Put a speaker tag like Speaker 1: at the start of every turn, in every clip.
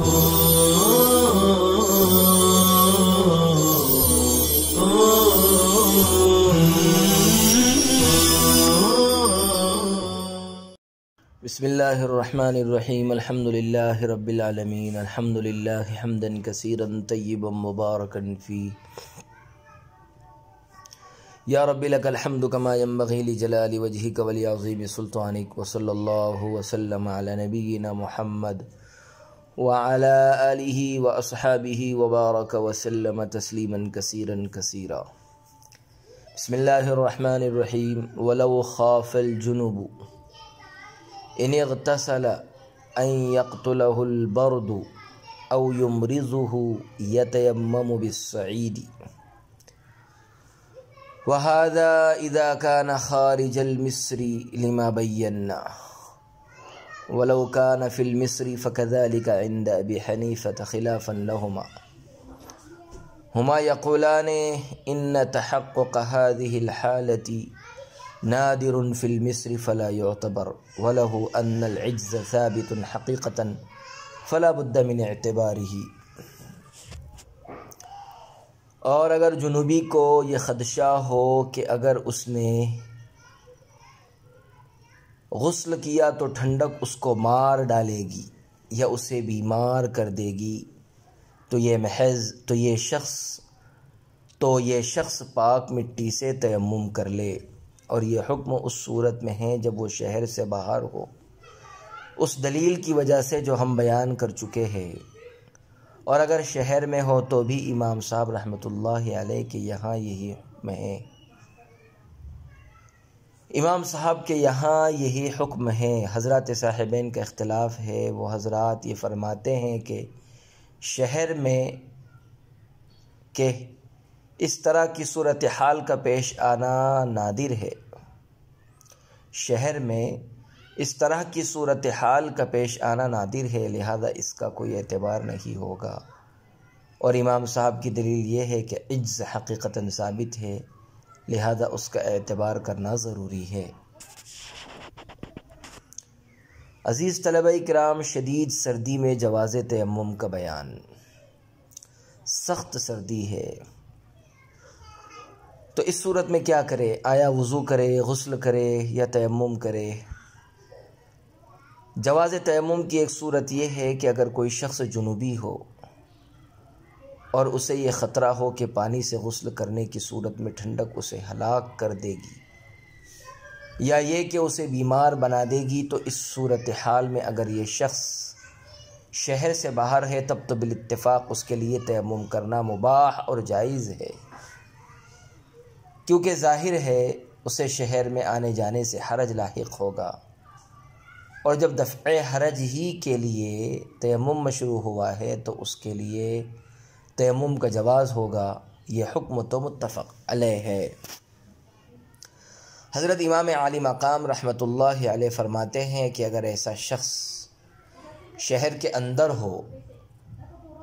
Speaker 1: بسم اللہ الرحمن الرحیم الحمد للہ رب العالمین الحمد للہ حمدا کثیرا طیبا مبارکا فی یا رب لک الحمد کما ینبغی لجلال وجہک ولعظیم سلطانک وصلی اللہ وسلم علی نبینا محمد وعلی آلہ واصحابہ وبارک وسلم تسلیما کثیرا کثیرا۔ بسم اللہ الرحمن الرحیم ولو خاف الجنوب ان اغتسل ان يقتله البرد او يمرضه يتيمم بالصعيد وهذا اذا كان خارج المصر لما بينا ولو كان في المصر فكذلك عند ابي حنيفة خلافا لهما هما يقولان ان تحقق هذه الحالة نادر في المصر فلا يعتبر وله أن العجز ثابت حقيقة فلا بد من اعتباره۔ اور اگر جنوبی کو یہ خدشہ ہو کہ اگر اس نے غسل کیا تو ٹھنڈک اس کو مار ڈالے گی یا اسے بیمار کر دے گی تو یہ شخص پاک مٹی سے تیمم کر لے، اور یہ حکم اس صورت میں ہے جب وہ شہر سے باہر ہو، اس دلیل کی وجہ سے جو ہم بیان کر چکے ہیں۔ اور اگر شہر میں ہو تو بھی امام صاحب رحمۃ اللہ علیہ کے یہاں یہی حکم ہے، امام صاحب کے یہاں یہی حکم ہے۔ حضرات صاحبین کا اختلاف ہے، وہ حضرات یہ فرماتے ہیں کہ شہر میں کہ اس طرح کی صورتحال کا پیش آنا نادر ہے، شہر میں اس طرح کی صورتحال کا پیش آنا نادر ہے، لہذا اس کا کوئی اعتبار نہیں ہوگا۔ اور امام صاحب کی دلیل یہ ہے کہ عجز حقیقتاً ثابت ہے، لہذا اس کا اعتبار کرنا ضروری ہے۔ عزیز طلبہ کرام، شدید سردی میں جواز تیمم کا بیان۔ سخت سردی ہے تو اس صورت میں کیا کرے؟ آیا وضو کرے، غسل کرے یا تیمم کرے؟ جواز تیمم کی ایک صورت یہ ہے کہ اگر کوئی شخص جنوبی ہو اور اسے یہ خطرہ ہو کہ پانی سے غسل کرنے کی صورت میں ٹھنڈک اسے ہلاک کر دے گی یا یہ کہ اسے بیمار بنا دے گی، تو اس صورتحال میں اگر یہ شخص شہر سے باہر ہے تب تو بالاتفاق اس کے لیے تیمم کرنا مباح اور جائز ہے، کیونکہ ظاہر ہے اسے شہر میں آنے جانے سے حرج لاحق ہوگا، اور جب دفع حرج ہی کے لیے تیمم مشروع ہوا ہے تو اس کے لیے تیمم کا جواز ہوگا۔ یہ حکم تو متفق علیہ ہے۔ حضرت امام عالی مقام رحمۃ اللہ علیہ فرماتے ہیں کہ اگر ایسا شخص شہر کے اندر ہو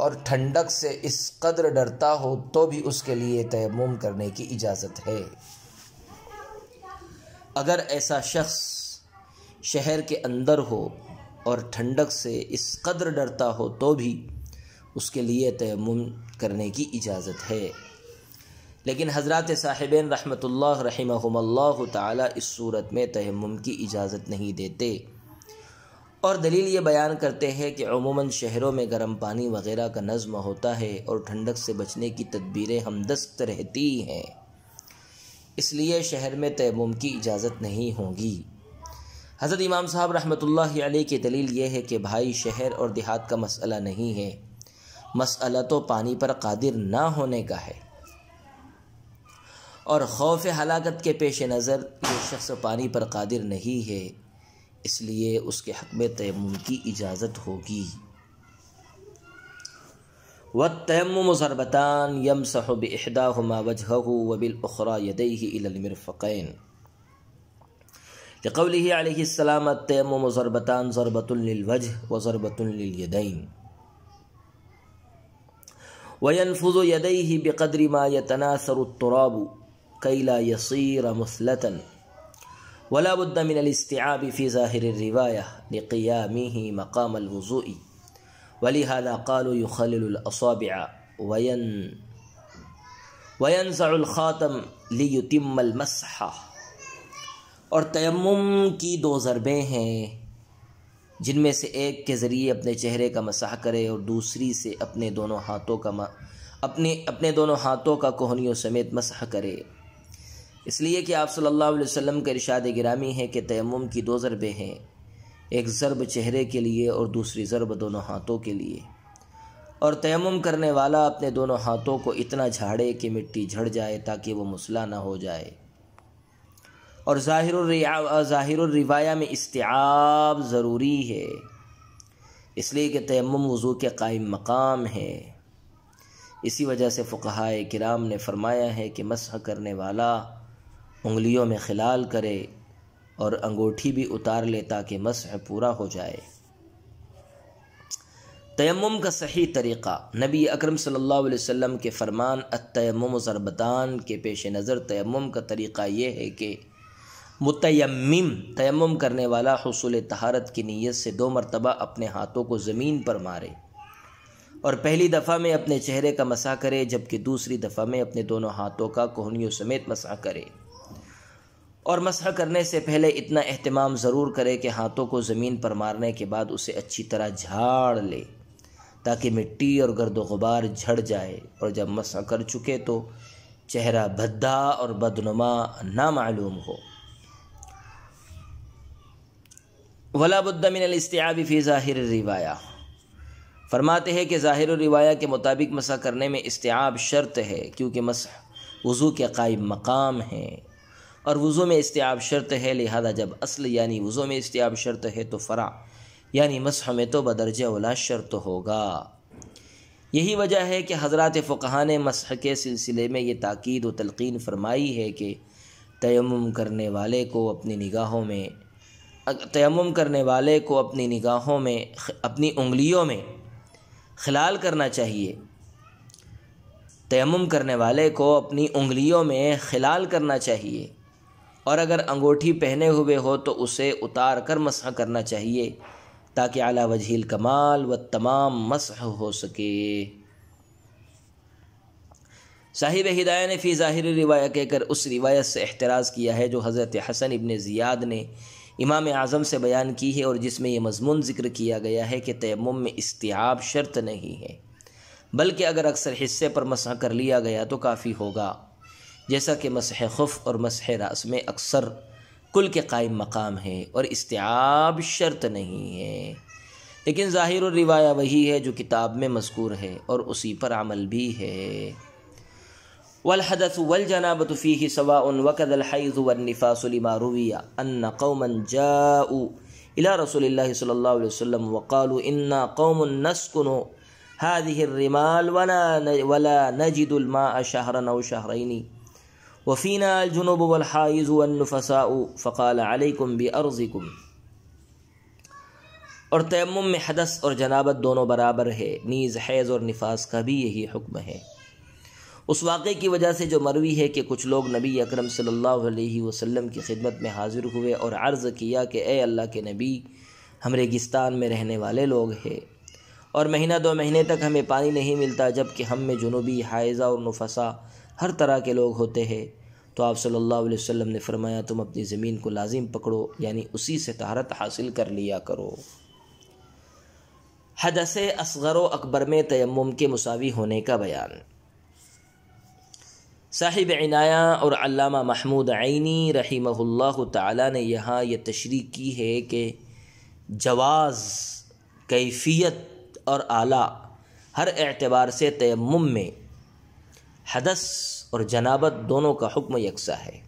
Speaker 1: اور ٹھنڈک سے اس قدر ڈرتا ہو تو بھی اس کے لیے تیمم کرنے کی اجازت ہے۔ اگر ایسا شخص شہر کے اندر ہو اور ٹھنڈک سے اس قدر ڈرتا ہو تو بھی اس کے لیے تیمم کرنے کی اجازت ہے، لیکن حضرات صاحبین رحمۃ اللہ رحمہم اللہ تعالی اس صورت میں تیمم کی اجازت نہیں دیتے، اور دلیل یہ بیان کرتے ہیں کہ عموماً شہروں میں گرم پانی وغیرہ کا نظم ہوتا ہے اور ٹھنڈک سے بچنے کی تدبیریں ہمدست رہتی ہیں، اس لیے شہر میں تیمم کی اجازت نہیں ہوگی۔ حضرت امام صاحب رحمۃ اللہ علیہ کی دلیل یہ ہے کہ بھائی شہر اور دیہات کا مسئلہ نہیں ہے، مسئلہ تو پانی پر قادر نہ ہونے کا ہے، اور خوف ہلاکت کے پیش نظر یہ شخص پانی پر قادر نہیں ہے، اس لیے اس کے حق میں تیمم کی اجازت ہوگی۔ والتیمم ضربتان یمسح بإحداہما وجہہ وبالأخرى یدیہ الی المرفقین، لقولہ علیہ السلام التیمم ضربتان ضربۃ للوجہ وضربۃ للیدین، وینفض یدیہ بقدر ما یتناثر التراب کی لا یصیر مثلتا، ولا بد من الاستيعاب في ظاهر الرواية لقيامه مقام الوضوء، وَلِهَذَا قَالُوا يُخَلِّلُ الْأَصَابِعَ وَيَنزَعُ الْخَاتَمَ لِيُتِمَّ الْمَسْحَ۔ اور تیمم کی 2 ضربیں ہیں جن میں سے ایک کے ذریعے اپنے چہرے کا مسح کرے اور دوسری سے اپنے دونوں ہاتھوں کا کوہنیوں سمیت مسح کرے، اس لیے کہ آپ صلی اللہ علیہ وسلم کا ارشاد گرامی ہے کہ تیمم کی 2 ضربیں ہیں، ایک ضرب چہرے کے لیے اور دوسری ضرب دونوں ہاتھوں کے لیے، اور تیمم کرنے والا اپنے دونوں ہاتھوں کو اتنا جھاڑے کہ مٹی جھڑ جائے تاکہ وہ مسلح نہ ہو جائے۔ اور ظاہر الروایہ میں استیعاب ضروری ہے، اس لیے کہ تیمم وضو کے قائم مقام ہے۔ اسی وجہ سے فقہائے کرام نے فرمایا ہے کہ مسح کرنے والا انگلیوں میں خلال کرے اور انگوٹھی بھی اتار لے تاکہ مسح پورا ہو جائے۔ تیمم کا صحیح طریقہ، نبی اکرم صلی اللہ علیہ وسلم کے فرمان التیمم ضربتان کے پیش نظر تیمم کا طریقہ یہ ہے کہ متیمم تیمم کرنے والا حصول طہارت کی نیت سے 2 مرتبہ اپنے ہاتھوں کو زمین پر مارے اور پہلی دفعہ میں اپنے چہرے کا مسح کرے، جبکہ دوسری دفعہ میں اپنے دونوں ہاتھوں کا کوہنیوں سمیت مسح کرے، اور مسح کرنے سے پہلے اتنا اہتمام ضرور کرے کہ ہاتھوں کو زمین پر مارنے کے بعد اسے اچھی طرح جھاڑ لے تاکہ مٹی اور گرد و غبار جھڑ جائے، اور جب مسح کر چکے تو چہرہ بھدا اور بدنما نہ معلوم ہو۔ ولا بد من الاستیعاب فی ظاہر الروایہ، فرماتے ہیں کہ ظاہر الروایہ کے مطابق مسح کرنے میں استیعاب شرط ہے، کیونکہ مسح وضو کے قائم مقام ہے اور وضو میں استیعاب شرط ہے، لہذا جب اصل یعنی وضو میں استیعاب شرط ہے تو فرع یعنی مسح میں تو بدرجہ اولا شرط ہوگا۔ یہی وجہ ہے کہ حضرات فقہاء نے مسح کے سلسلے میں یہ تاکید و تلقین فرمائی ہے کہ تیمم کرنے والے کو اپنی نگاہوں میں اپنی انگلیوں میں خلال کرنا چاہیے، تیمم کرنے والے کو اپنی انگلیوں میں خلال کرنا چاہیے، اور اگر انگوٹھی پہنے ہوئے ہو تو اسے اتار کر مسح کرنا چاہیے تاکہ اعلی وجہ الکمال و تمام مسح ہو سکے۔ صاحب ہدایہ نے فی ظاہر روایہ کہہ کر اس روایت سے احتراز کیا ہے جو حضرت حسن ابن زیاد نے امام اعظم سے بیان کی ہے، اور جس میں یہ مضمون ذکر کیا گیا ہے کہ تیمم میں استیعاب شرط نہیں ہے، بلکہ اگر اکثر حصے پر مسح کر لیا گیا تو کافی ہوگا، جیسا کہ مسح خف اور مسح راس میں اکثر کل کے قائم مقام ہے اور استیعاب شرط نہیں ہے۔ لیکن ظاہر الروایہ وہی ہے جو کتاب میں مذکور ہے اور اسی پر عمل بھی ہے۔ والحدث والجنابۃ فیہ سواء وکذا الحیض والنفاس لما روی ان قوما جاءوا الى رسول اللہ صلی اللہ علیہ وسلم وقالوا انا قوم نسکن هذه الرمال ولا نجد الماء شهرا او شهرين وفينا الجنوب والحائض والنفساء فقال عليكم بأرضكم۔ اور تیمم میں حدث اور جنابت دونوں برابر ہے، نیز حیض اور نفاس کا بھی یہی حکم ہے۔ اس واقعے کی وجہ سے جو مروی ہے کہ کچھ لوگ نبی اکرم صلی اللہ علیہ وسلم کی خدمت میں حاضر ہوئے اور عرض کیا کہ اے اللہ کے نبی، ہم ریگستان میں رہنے والے لوگ ہیں اور مہینہ 2 مہینے تک ہمیں پانی نہیں ملتا، جبکہ ہم میں جنوبی، حائضہ اور نفسا ہر طرح کے لوگ ہوتے ہیں۔ تو آپ صلی اللہ علیہ وسلم نے فرمایا تم اپنی زمین کو لازم پکڑو، یعنی اسی سے طہارت حاصل کر لیا کرو۔ حدث اصغر و اکبر میں تیمم کے مساوی ہونے کا بیان۔ صاحب عنایہ اور علامہ محمود عینی رحمہ اللہ تعالی نے یہاں یہ تشریح کی ہے کہ جواز، کیفیت اور اعلیٰ ہر اعتبار سے تیمم میں حدث اور جنابت دونوں کا حکم یکساں ہے۔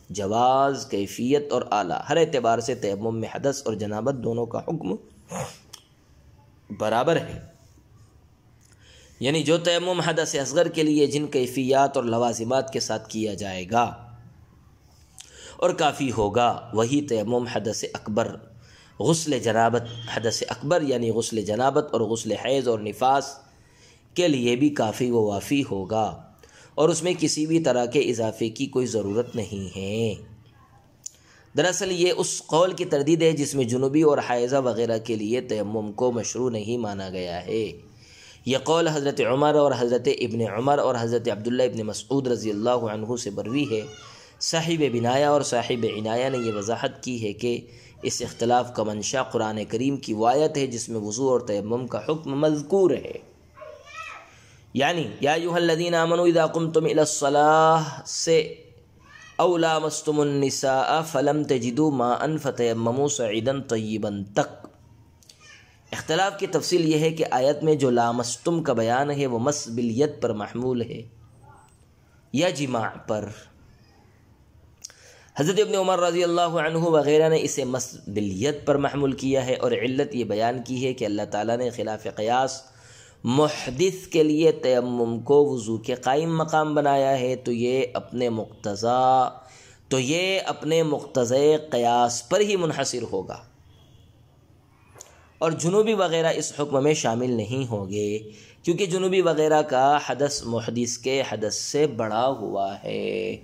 Speaker 1: جواز، کیفیت اور اعلیٰ ہر اعتبار سے تیمم میں حدث اور جنابت دونوں کا حکم برابر ہے، یعنی جو تیمم حدث اصغر کے لیے جن کیفیات اور لوازمات کے ساتھ کیا جائے گا اور کافی ہوگا، وہی تیمم حدث اکبر، غسل جنابت، حدث اکبر یعنی غسل جنابت اور غسل حیض اور نفاس کے لیے بھی کافی و وافی ہوگا، اور اس میں کسی بھی طرح کے اضافے کی کوئی ضرورت نہیں ہے۔ دراصل یہ اس قول کی تردید ہے جس میں جنوبی اور حائضہ وغیرہ کے لیے تیمم کو مشروع نہیں مانا گیا ہے۔ یہ قول حضرت عمر اور حضرت ابن عمر اور حضرت عبداللہ ابن مسعود رضی اللہ عنہ سے بروی ہے۔ صاحب بنایہ اور صاحب عنایہ نے یہ وضاحت کی ہے کہ اس اختلاف کا منشا قرآن کریم کی وہ آیت ہے جس میں وضو اور تیمم کا حکم مذکور ہے، یعنی یا ایھا الذین آمنوا اذا قمتم الی الصلاۃ سے او لامستم النساء فلم تجدوا ماء فتیمموا صعیدا طیبا تک۔ اختلاف کی تفصیل یہ ہے کہ آیت میں جو لامستم کا بیان ہے وہ مس بالید پر محمول ہے یا جماع پر۔ حضرت ابن عمر رضی اللہ عنہ وغیرہ نے اسے مس بالید پر محمول کیا ہے، اور علت یہ بیان کی ہے کہ اللہ تعالیٰ نے خلاف قیاس محدث کے لیے تیمم کو وضو کے قائم مقام بنایا ہے، تو یہ اپنے مقتضی قیاس پر ہی منحصر ہوگا، اور جنوبی وغیرہ اس حکم میں شامل نہیں ہوں گے، کیونکہ جنوبی وغیرہ کا حدث محدث کے حدث سے بڑا ہوا ہے۔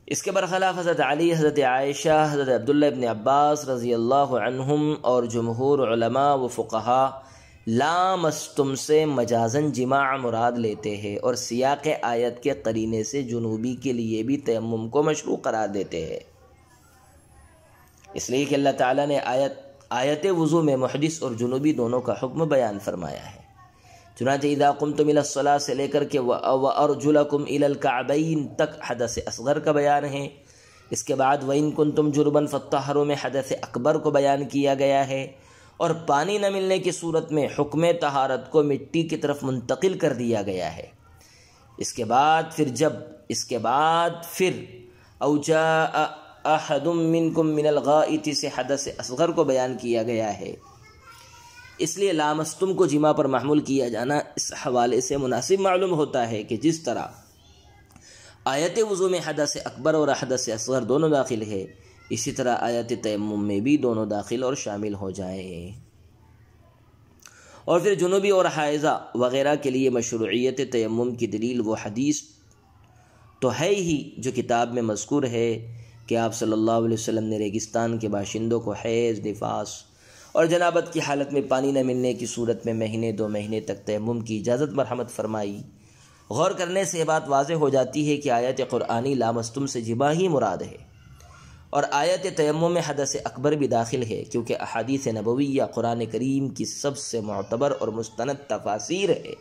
Speaker 1: اس کے برخلاف حضرت علی، حضرت عائشہ، حضرت عبداللہ ابن عباس رضی اللہ عنہم اور جمہور علماء و فقہا لامستم سے مجازن جماع مراد لیتے ہیں، اور سیاق آیت کے قرینے سے جنوبی کے لیے بھی تیمم کو مشروع قرار دیتے ہیں، اس لیے کہ اللہ تعالیٰ نے آیت وضو میں محدث اور جنوبی دونوں کا حکم بیان فرمایا ہے۔ چنانچہ اذا قمتم الی الصلاۃ سے لے کر کے وارجلکم الی الکعبین تک حدث اصغر کا بیان ہے۔ اس کے بعد وَإِن كُنتُمْ جُرُبًا فَطَّهِّرُوا میں حدث اکبر کو بیان کیا گیا ہے، اور پانی نہ ملنے کی صورت میں حکم طہارت کو مٹی کی طرف منتقل کر دیا گیا ہے۔ اس کے بعد پھر او جاء احد منکم من الغائط سے حدث اصغر کو بیان کیا گیا ہے۔ اس لیے لامستم کو جماع پر محمول کیا جانا اس حوالے سے مناسب معلوم ہوتا ہے کہ جس طرح آیت وضو میں حدث اکبر اور حدث اصغر دونوں داخل ہے، اسی طرح آیت تیمم میں بھی دونوں داخل اور شامل ہو جائیں۔ اور پھر جنوبی اور حائضہ وغیرہ کے لیے مشروعیت تیمم کی دلیل وہ حدیث تو ہے ہی جو کتاب میں مذکور ہے کہ آپ صلی اللہ علیہ وسلم نے ریگستان کے باشندوں کو حیض، نفاس اور جنابت کی حالت میں پانی نہ ملنے کی صورت میں مہینے 2 مہینے تک تیمم کی اجازت مرحمت فرمائی۔ غور کرنے سے یہ بات واضح ہو جاتی ہے کہ آیت قرآنی لامستم سے جماع ہی مراد ہے، اور آیت تیمم میں حدث اکبر بھی داخل ہے، کیونکہ احادیث نبویہ قرآن کریم کی سب سے معتبر اور مستند تفاسیر ہے،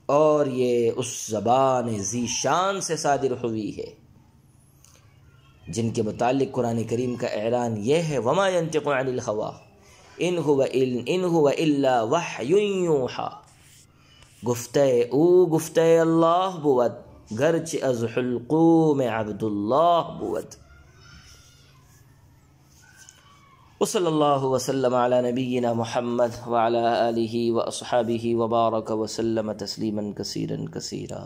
Speaker 1: اور یہ اس زبان ذی شان سے صادر ہوئی ہے جن کے متعلق قرآن کریم کا اعلان یہ ہے وَمَا يَنْطِقُ عَنِ الْهَوَىٰ إِنْ هُوَ إِلَّا وَحْيٌ يُوحَىٰ۔ گفتہ اللہ بود گرچہ از حلقوم عبداللہ بود۔ وصلی اللہ وسلم علی نبینا محمد وعلی آلہ واصحابہ وبارک وسلم تسلیما کثیرا کثیرا۔